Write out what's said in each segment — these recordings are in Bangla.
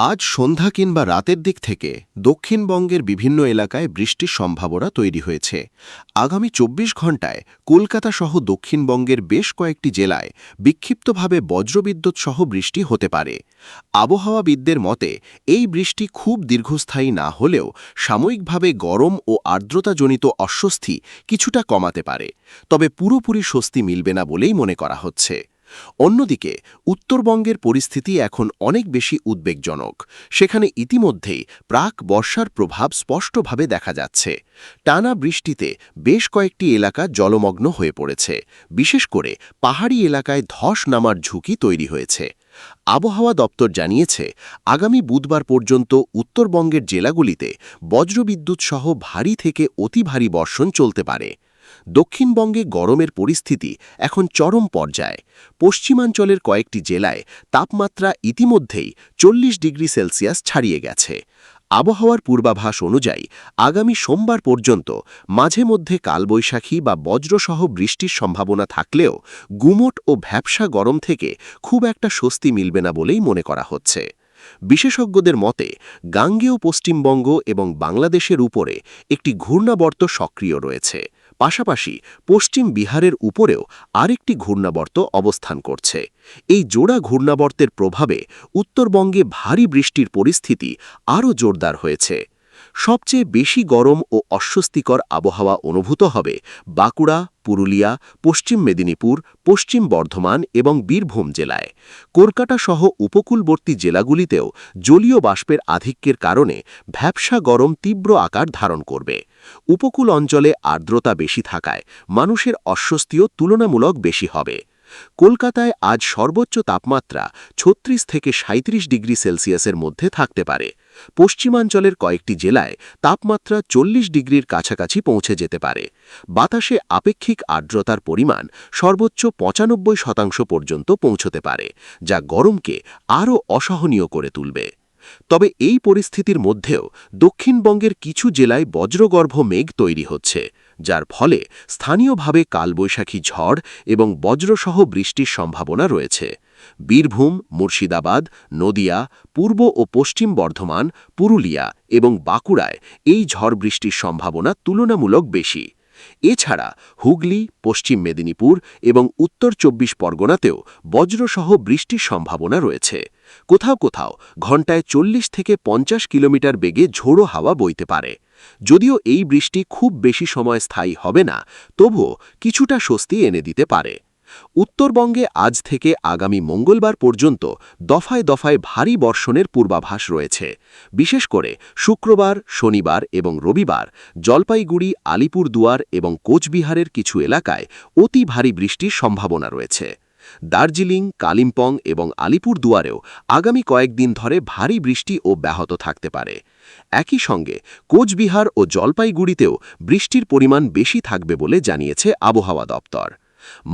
আজ সন্ধ্যা কিংবা রাতের দিক থেকে দক্ষিণবঙ্গের বিভিন্ন এলাকায় বৃষ্টির সম্ভাবনা তৈরি হয়েছে। আগামী ২৪ ঘণ্টায় কলকাতা সহ দক্ষিণবঙ্গের বেশ কয়েকটি জেলায় বিক্ষিপ্তভাবে বজ্রবিদ্যুৎ সহ বৃষ্টি হতে পারে। আবহাওয়াবিদদের মতে এই বৃষ্টি খুব দীর্ঘস্থায়ী না হলেও সাময়িকভাবে গরম ও আর্দ্রতাজনিত অস্বস্তি কিছুটা কমাতে পারে, তবে পুরোপুরি স্বস্তি মিলবে না বলেই মনে করা হচ্ছে। অন্যদিকে উত্তরবঙ্গের পরিস্থিতি এখন অনেক বেশি উদ্বেগজনক। সেখানে ইতিমধ্যেই প্রাক বর্ষার প্রভাব স্পষ্টভাবে দেখা যাচ্ছে। টানা বৃষ্টিতে বেশ কয়েকটি এলাকা জলমগ্ন হয়ে পড়েছে। বিশেষ করে পাহাড়ি এলাকায় ধস নামার ঝুঁকি তৈরি হয়েছে। আবহাওয়া দপ্তর জানিয়েছে, আগামী বুধবার পর্যন্ত উত্তরবঙ্গের জেলাগুলিতে বজ্রবিদ্যুৎ সহ ভারী থেকে অতি ভারী বর্ষণ চলতে পারে। দক্ষিণবঙ্গে গরমের পরিস্থিতি এখন চরম পর্যায়ে। পশ্চিমাঞ্চলের কয়েকটি জেলায় তাপমাত্রা ইতিমধ্যেই ৪০ ডিগ্রি সেলসিয়াস ছাড়িয়ে গেছে। আবহাওয়ার পূর্বাভাস অনুযায়ী আগামী সোমবার পর্যন্ত মাঝে মধ্যে কালবৈশাখী বা বজ্রসহ বৃষ্টির সম্ভাবনা থাকলেও গুমোট ও ভ্যাপসা গরম থেকে খুব একটা স্বস্তি মিলবে না বলেই মনে করা হচ্ছে। বিশেষজ্ঞদের মতে গাঙ্গেয় পশ্চিমবঙ্গ এবং বাংলাদেশের উপরে একটি ঘূর্ণাবর্ত সক্রিয় রয়েছে। পাশাপাশি পশ্চিম বিহারের উপরেও আরেকটি ঘূর্ণাবর্ত অবস্থান করছে। এই জোড়া ঘূর্ণাবর্তের প্রভাবে উত্তরবঙ্গে ভারী বৃষ্টির পরিস্থিতি আরও জোরদার হয়েছে। সবচেয়ে বেশি গরম ও অস্বস্তিকর আবহাওয়া অনুভূত হবে বাঁকুড়া, পুরুলিয়া, পশ্চিম মেদিনীপুর, পশ্চিম বর্ধমান এবং বীরভূম জেলায়। কলকাতা সহ উপকূলবর্তী জেলাগুলিতেও জলীয় বাষ্পের আধিক্যের কারণে ভ্যাপসা গরম তীব্র আকার ধারণ করবে। উপকূল অঞ্চলে আর্দ্রতা বেশি থাকায় মানুষের অস্বস্তিও তুলনামূলক বেশি হবে। কলকাতায় আজ সর্বোচ্চ তাপমাত্রা ৩৬ থেকে ৩৭ ডিগ্রি সেলসিয়াসের মধ্যে থাকতে পারে। পশ্চিমাঞ্চলের কয়েকটি জেলায় তাপমাত্রা ৪০ ডিগ্রির কাছাকাছি পৌঁছে যেতে পারে। বাতাসে আপেক্ষিক আর্দ্রতার পরিমাণ সর্বোচ্চ ৯৫% পর্যন্ত পৌঁছতে পারে, যা গরমকে আরও অসহনীয় করে তুলবে। তবে এই পরিস্থিতির মধ্যেও দক্ষিণবঙ্গের কিছু জেলায় বজ্রগর্ভ মেঘ তৈরি হচ্ছে, যার ফলে স্থানীয়ভাবে কালবৈশাখী ঝড় এবং বজ্রসহ বৃষ্টির সম্ভাবনা রয়েছে। বীরভূম, মুর্শিদাবাদ, নদিয়া, পূর্ব ও পশ্চিম বর্ধমান, পুরুলিয়া এবং বাঁকুড়ায় এই ঝড় বৃষ্টির সম্ভাবনা তুলনামূলক বেশি। এছাড়া হুগলি, পশ্চিম মেদিনীপুর এবং উত্তর ২৪ পরগনাতেও বজ্রসহ বৃষ্টির সম্ভাবনা রয়েছে। কোথাও কোথাও ঘণ্টায় ৪০ থেকে ৫০ কিলোমিটার বেগে ঝোড়ো হাওয়া বইতে পারে। যদিও এই বৃষ্টি খুব বেশি সময় স্থায়ী হবে না, তবুও কিছুটা স্বস্তি এনে দিতে পারে। উত্তরবঙ্গে আজ থেকে আগামী মঙ্গলবার পর্যন্ত দফায় দফায় ভারী বর্ষণের পূর্বাভাস রয়েছে। বিশেষ করে শুক্রবার, শনিবার এবং রবিবার জলপাইগুড়ি, আলিপুরদুয়ার এবং কোচবিহারের কিছু এলাকায় অতি ভারী বৃষ্টির সম্ভাবনা রয়েছে। দার্জিলিং, কালিম্পং এবং আলিপুরদুয়ারেও আগামী কয়েকদিন ধরে ভারী বৃষ্টি ও ব্যাহত থাকতে পারে। একই সঙ্গে কোচবিহার ও জলপাইগুড়িতেও বৃষ্টির পরিমাণ বেশি থাকবে বলে জানিয়েছে আবহাওয়া দপ্তর।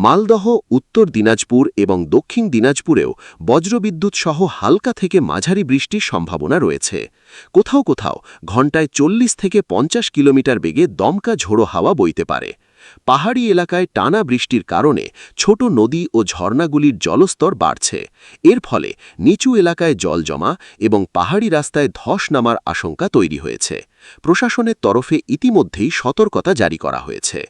মালদহ, উত্তর দিনাজপুর এবং দক্ষিণ দিনাজপুরেও বজ্রবিদ্যুৎ সহ হালকা থেকে মাঝারি বৃষ্টির সম্ভাবনা রয়েছে। কোথাও কোথাও ঘণ্টায় ৪০ থেকে ৫০ কিলোমিটার বেগে দমকা ঝোড়ো হাওয়া বইতে পারে। পাহাড়ি এলাকায় টানা বৃষ্টির কারণে ছোট নদী ও ঝর্ণাগুলির জলস্তর বাড়ছে। এর ফলে নিচু এলাকায় জল জমা এবং পাহাড়ি রাস্তায় ধস নামার আশঙ্কা তৈরি হয়েছে। প্রশাসনের তরফে ইতিমধ্যেই সতর্কতা জারি করা হয়েছে।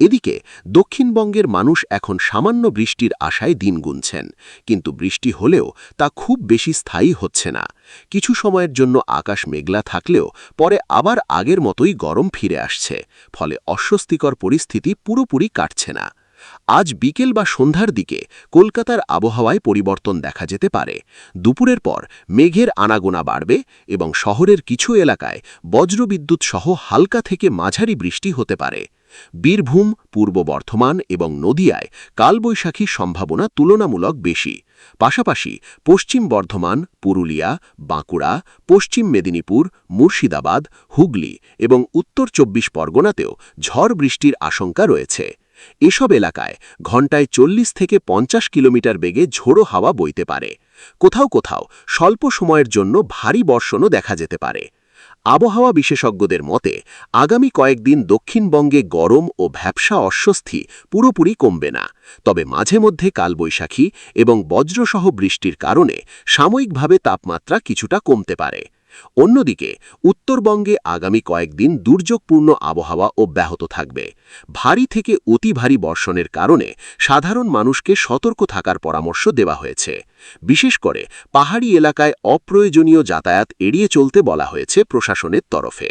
এদিকে দক্ষিণবঙ্গের মানুষ এখন সামান্য বৃষ্টির আশায় দিন গুনছেন, কিন্তু বৃষ্টি হলেও তা খুব বেশি স্থায়ী হচ্ছে না। কিছু সময়ের জন্য আকাশ মেঘলা থাকলেও পরে আবার আগের মতোই গরম ফিরে আসছে, ফলে অস্বস্তিকর পরিস্থিতি পুরোপুরি কাটছে না। আজ বিকেল বা সন্ধ্যার দিকে কলকাতার আবহাওয়ায় পরিবর্তন দেখা যেতে পারে। দুপুরের পর মেঘের আনাগোনা বাড়বে এবং শহরের কিছু এলাকায় বজ্রবিদ্যুৎ সহ হালকা থেকে মাঝারি বৃষ্টি হতে পারে। বীরভূম, পূর্ব বর্ধমান এবং নদিয়ায় কালবৈশাখীর সম্ভাবনা তুলনামূলক বেশি। পাশাপাশি পশ্চিম বর্ধমান, পুরুলিয়া, বাঁকুড়া, পশ্চিম মেদিনীপুর, মুর্শিদাবাদ, হুগলি এবং উত্তর ২৪ পরগনাতেও ঝড় বৃষ্টির আশঙ্কা রয়েছে। এসব এলাকায় ঘণ্টায় ৪০ থেকে ৫০ কিলোমিটার বেগে ঝোড়ো হাওয়া বইতে পারে। কোথাও কোথাও স্বল্প সময়ের জন্য ভারী বর্ষণও দেখা যেতে পারে। আবহাওয়া বিশেষজ্ঞদের মতে আগামী কয়েকদিন দক্ষিণবঙ্গে গরম ও ভ্যাপসা অস্বস্তি পুরোপুরি কমবে না, তবে মাঝে মধ্যে কালবৈশাখী এবং বজ্রসহ বৃষ্টির কারণে সাময়িকভাবে তাপমাত্রা কিছুটা কমতে পারে। অন্যদিকে উত্তরবঙ্গে আগামী কয়েকদিন দুর্যোগপূর্ণ আবহাওয়া অব্যাহত থাকবে। ভারী থেকে অতি ভারী বর্ষণের কারণে সাধারণ মানুষকে সতর্ক থাকার পরামর্শ দেওয়া হয়েছে। বিশেষ করে পাহাড়ি এলাকায় অপ্রয়োজনীয় যাতায়াত এড়িয়ে চলতে বলা হয়েছে প্রশাসনের তরফে।